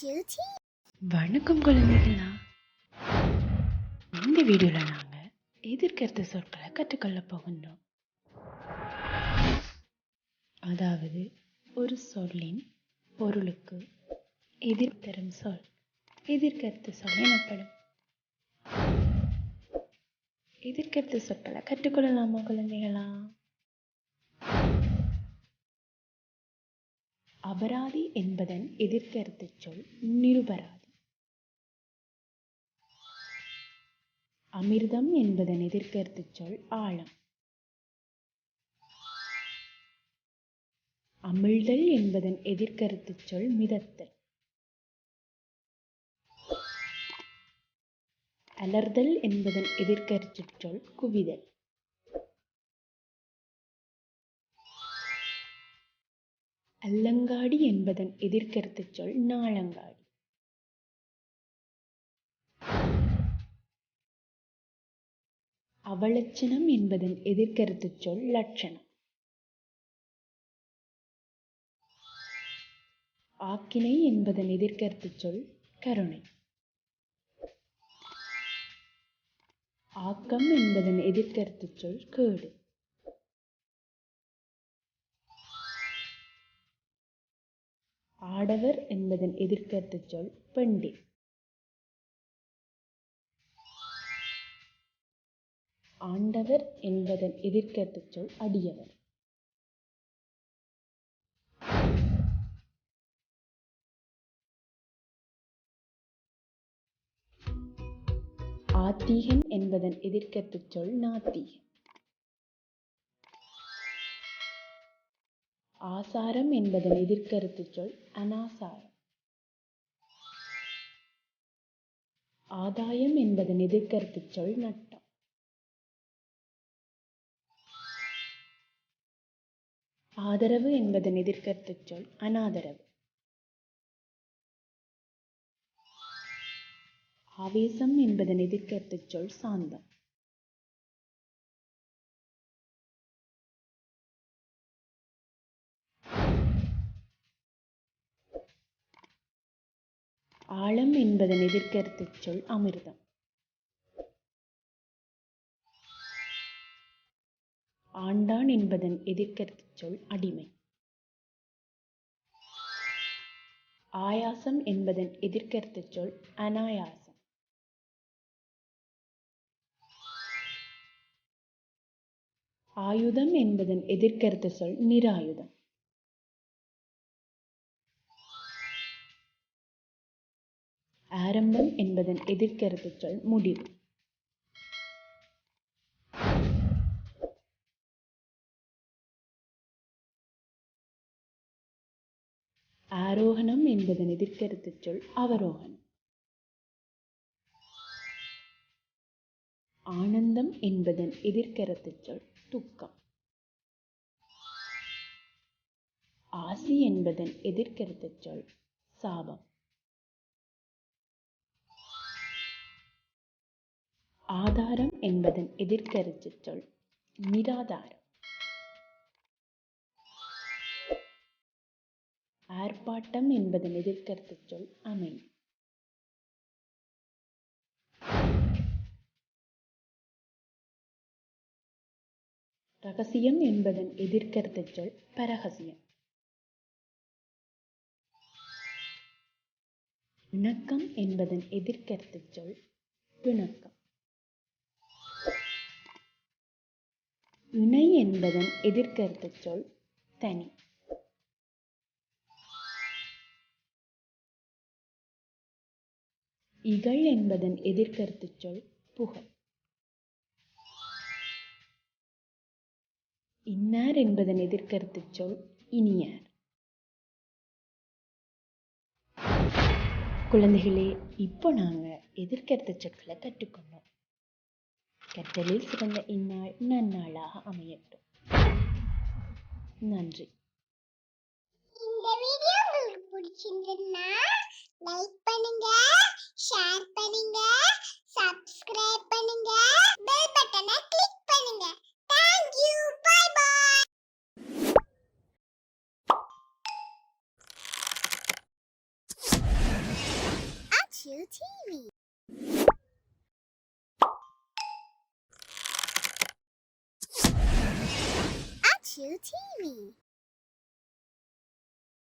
வணக்கம் குழந்தைகளா. இந்த வீடியோல நாங்க எதிர்கருத்து சொற்களை கற்றுக்கொள்ள போகின்றோம். அதாவது ஒரு சொல்லின் பொருளுக்கு எதிர்த்தரும் சொல் எதிர்கருத்து சொல் எனப்படும். எதிர்கருத்து சொற்களை கற்றுக்கொள்ளலாமா குழந்தைகளா? அபராதி என்பதன் எதிர்கருத்து சொல் நிருபராதி. அமிர்தம் என்பதன் எதிர்கருத்து சொல் ஆழம். அமிழ்தல் என்பதன் எதிர்கருத்து சொல் மிதத்தல். அலர்தல் என்பதன் எதிர்கருத்து சொல் குவிதல். அல்லங்காடி என்பதன் எதிர்கருத்து சொல் நாளங்காடி. அவலட்சணம் என்பதன் எதிர்கருத்து சொல் லட்சணம். ஆக்கினை என்பதன் எதிர்கருத்து சொல் கருணை. ஆக்கம் என்பதன் எதிர்கருத்து சொல் கேடு. ஆடவர் என்பதன் எதிர்கருத்து சொல் பெண்டிர். ஆண்டவர் என்பதன் எதிர்கருத்து சொல் அடியவர். ஆத்திகன் என்பதன் எதிர்கருத்து சொல் நாத்திகன். ஆசாரம் என்பதன் எதிர்கருத்து சொல் அனாசாரம். ஆதாயம் என்பதன் எதிர்கருத்து சொல் நட்டம். ஆதரவு என்பதன் எதிர்கருத்து சொல் அனாதரவு. ஆவேசம் என்பதன் எதிர்கருத்து சொல் சாந்தம். ஆழம் என்பதன் எதிர்கருத்து சொல் அமிர்தம். ஆண்டான் என்பதன் எதிர்கருத்து சொல் அடிமை. ஆயாசம் என்பதன் எதிர்கருத்து சொல் அனாயாசம். ஆயுதம் என்பதன் எதிர்கருத்து சொல் நிராயுதம். ஆரம்பம் என்பதன் எதிர்கருத்து சொல் முடிவு. ஆரோகணம் என்பதன் எதிர்கருத்து சொல் அவரோகணம். ஆனந்தம் என்பதன் எதிர்கருத்து சொல் துக்கம். ஆசி என்பதன் எதிர்கருத்து சொல் சாபம். ஆதாரம் என்பதன் எதிர்கருத்து சொல் நிராதாரம். ஆர்ப்பாட்டம் என்பதன் எதிர்கருத்து சொல் அமைதி. ரகசியம் என்பதன் எதிர்கருத்து சொல் பரகசியம். இணக்கம் என்பதன் எதிர்கருத்து சொல் பிணக்கம். இணை என்பதன் எதிர்கருத்து சொல் தனி. இகழ் என்பதன் எதிர்கருத்து சொல் புகழ். இன்னார் என்பதன் எதிர்கருத்து சொல் இனியார். குழந்தைகளே, இப்போ நாங்க எதிர்கருத்து சொற்களை கற்றுக்கொண்டோம். கற்றலில் சிறந்த இந்நாள் நன்னாளாக அமையட்டும். நன்றி. இந்த வீடியோ உங்களுக்கு பிடிச்சிருந்ததுன்னா லைக் பண்ணுங்க, ஷேர் பண்ணுங்க, சப்ஸ்கிரைப் பண்ணுங்க, பெல் பட்டனை கிளிக் பண்ணுங்க. Thank you. Bye bye. TV. Achu TV.